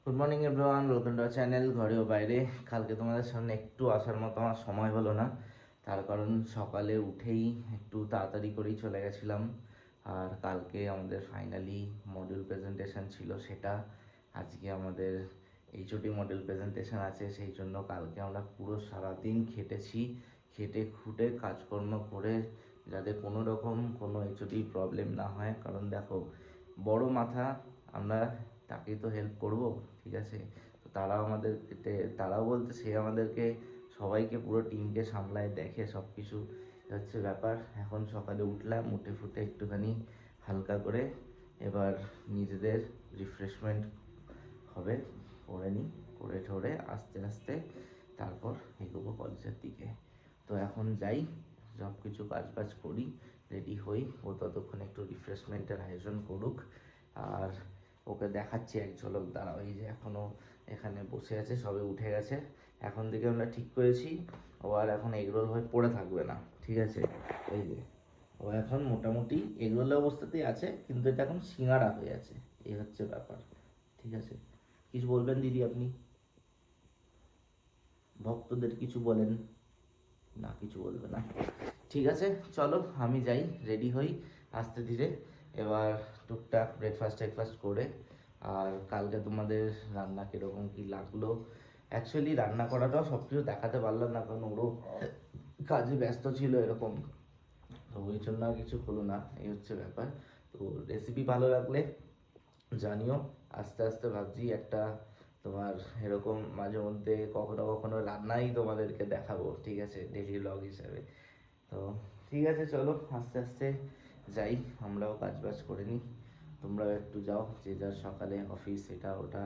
Good morning everyone, welcome to our channel ঘরে ও বাইরে। কালকে তোমাদের সামনে একটু আসার মতো আমার সময় হলো না, তার কারণ সকালে উঠেই একটু তাড়াতাড়ি করেই চলে গেছিলাম। আর কালকে আমাদের ফাইনালি মডিউল প্রেজেন্টেশন ছিল, সেটা আজকে আমাদের এইচওডি মডেল প্রেজেন্টেশন আছে, সেই জন্য কালকে আমরা পুরো সারাদিন খেটেছি। খেটে খুঁটে কাজকর্ম করে যাতে কোনো রকম কোনো এইচওডি প্রবলেম না হয়, কারণ দেখো বড় মাথা, আমরা তাকেই তো হেল্প করব, ঠিক আছে? তো তারাও আমাদেরকে, তারাও বলতে সে আমাদেরকে সবাইকে পুরো টিমকে সামলায়, দেখে সব কিছু হচ্ছে ব্যাপার। এখন সকালে উঠলাম, উঠে ফুটে একটুখানি হালকা করে এবার নিজেদের রিফ্রেশমেন্ট হবে, করে নিই, করে ঠোরে আস্তে আস্তে তারপর এগোবো কলেজের দিকে। তো এখন যাই, সব কিছু কাজ বাজ করি, রেডি হই। ও ততক্ষণ একটু রিফ্রেশমেন্টের আয়োজন করুক। আর ওকে দেখাচ্ছি এক ঝলক, দাঁড়াও, এই যে এখনও এখানে বসে আছে, সবে উঠে গেছে। এখন থেকে আমরা ঠিক করেছি ও আর এখন এগরোল হয়ে পড়ে থাকবে না, ঠিক আছে? এই যে ও এখন মোটামুটি এগরোল অবস্থাতেই আছে, কিন্তু এটা এখন সিঙ্গারা হয়ে আছে, এই হচ্ছে ব্যাপার, ঠিক আছে? কিছু বলবেন দিদি আপনি? ভক্তদের কিছু বলেন। না, কিছু বলবে না, ঠিক আছে। চলো আমি যাই, রেডি হই আস্তে ধীরে। এবার টুকটাক ব্রেকফাস্ট টেকফাস্ট করে, আর কালকে তোমাদের রান্না কীরকম কী লাগলো, অ্যাকচুয়ালি রান্না করাটাও সব কিছু দেখাতে পারলাম না, কারণ ওরও কাজে ব্যস্ত ছিল এরকম, তো ওই জন্য আর কিছু হলো না, এই হচ্ছে ব্যাপার। তো রেসিপি ভালো লাগলে জানিও। আস্তে আস্তে ভাবছি একটা তোমার এরকম মাঝে মধ্যে কখনো কখনো রান্নাই তোমাদেরকে দেখাবো, ঠিক আছে, ডেইলি ব্লগ হিসাবে। তো ঠিক আছে, চলো আস্তে আস্তে যাই, আমরাও কাজ বাজ করে নিই, তোমরাও একটু যাও, যে যার সকালে অফিস এটা ওটা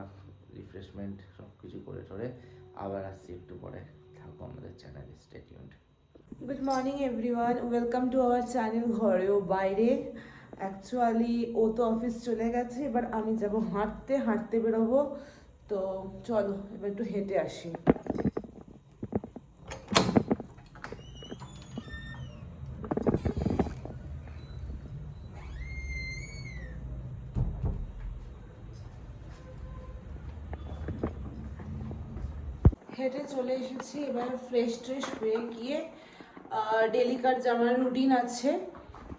রিফ্রেশমেন্ট সব কিছু করে টোরে আবার আসছি একটু পরে। থাকো আমাদের চ্যানেলে, stay tuned. Good morning everyone, welcome to our channel ঘরে ও বাইরে। অ্যাকচুয়ালি ও তো অফিস চলে গেছে, এবার আমি যাব হাঁটতে হাঁটতে বেরোবো। তো চলো এবার একটু হেঁটে আসি। হেঁটে চলে এসেছি, এবার ফ্রেশ ট্রেশ হয়ে গিয়ে ডেলিকার যে আমার রুটিন আছে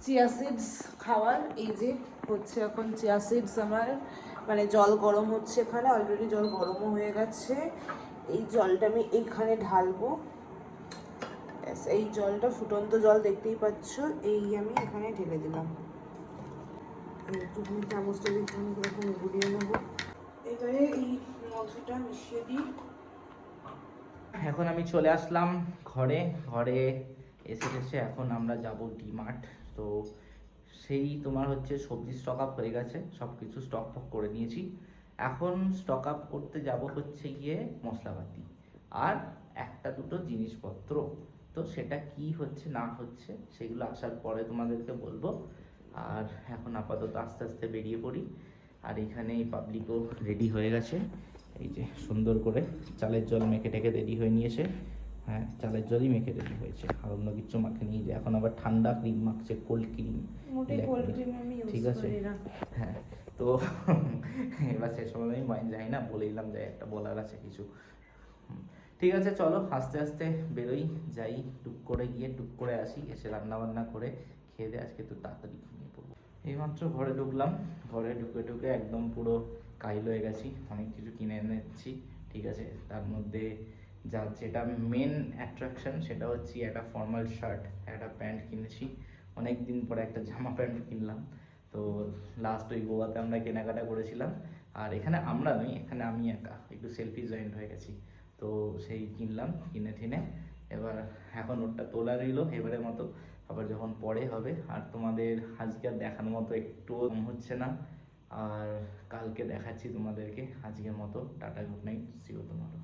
চিয়া সিডস খাওয়ার, এই যে হচ্ছে এখন চিয়া সিডস আমার, মানে জল গরম হচ্ছে, এখানে অলরেডি জল গরমও হয়ে গেছে। এই জলটা আমি এইখানে ঢালবো, এই জলটা ফুটন্ত জল দেখতেই পাচ্ছ, এই আমি এখানে ঢেলে দিলাম। একটুখানি চামচটা একটুখানি এরকম গুলিয়ে নেবো, এবারে এই মধুটা মিশিয়ে দিই। এখন আমি চলে আসলাম ঘরে, ঘরে এসে এখন আমরা যাব ডিমার্ট। তো সেই তোমার হচ্ছে সবজি স্টক আপ হয়ে গেছে, সব কিছু স্টক ফক করে নিয়েছি। এখন স্টক আপ করতে যাব হচ্ছে গিয়ে মশলাপাতি আর একটা দুটো জিনিসপত্র। তো সেটা কি হচ্ছে না হচ্ছে সেগুলো আসার পরে তোমাদেরকে বলবো। আর এখন আপাতত আস্তে আস্তে বেরিয়ে পড়ি। আর এখানে এই পাবলিকও রেডি হয়ে গেছে, এই যে সুন্দর করে চালের জল মেখে টেকে রেডি হয়ে নিয়েছে। হ্যাঁ, চালের জলই মেখে রেডি হয়েছে, আর অন্য কিছু মাখে নিয়ে যে এখন আবার ঠান্ডা ক্রিম মাখছে, কোল্ড ক্রিম, ঠিক আছে? হ্যাঁ, তো এবার সে সময় আমি যাই না, বলেইলাম যাই, একটা বলার আছে কিছু। ঠিক আছে, চলো আস্তে আস্তে বেরোই, যাই, টুক করে গিয়ে টুক করে আসি, এসে রান্না বান্না করে খেয়ে দিয়ে আজকে একটু তাড়াতাড়ি ঘুমিয়ে পড়বো। এইমাত্র ঘরে ঢুকলাম, ঘরে ঢুকে ঢুকে একদম পুরো কাইল হয়ে গেছি, অনেক কিছু কিনে এনেছি, ঠিক আছে? তার মধ্যে যেটা মেন অ্যাট্রাকশন সেটা হচ্ছে একটা ফর্মাল শার্ট, একটা প্যান্ট কিনেছি, অনেক দিন পরে একটা জামা প্যান্ট কিনলাম। তো লাস্ট ওই গোয়াতে আমরা কেনাকাটা করেছিলাম, আর এখানে আমরা নই, এখানে আমি একা একটু সেলফি জয়েন্ট হয়ে গেছি। তো সেই কিনলাম, কিনে টিনে এবার এখন ওটা তোলা রইলো এবারের মতো, আবার যখন পরে হবে। আর তোমাদের আজকে আর দেখানোর মতো একটুও হচ্ছে না, আর কালকে দেখাচ্ছি তোমাদেরকে। আজকের মতো tata, good night, see you tomorrow.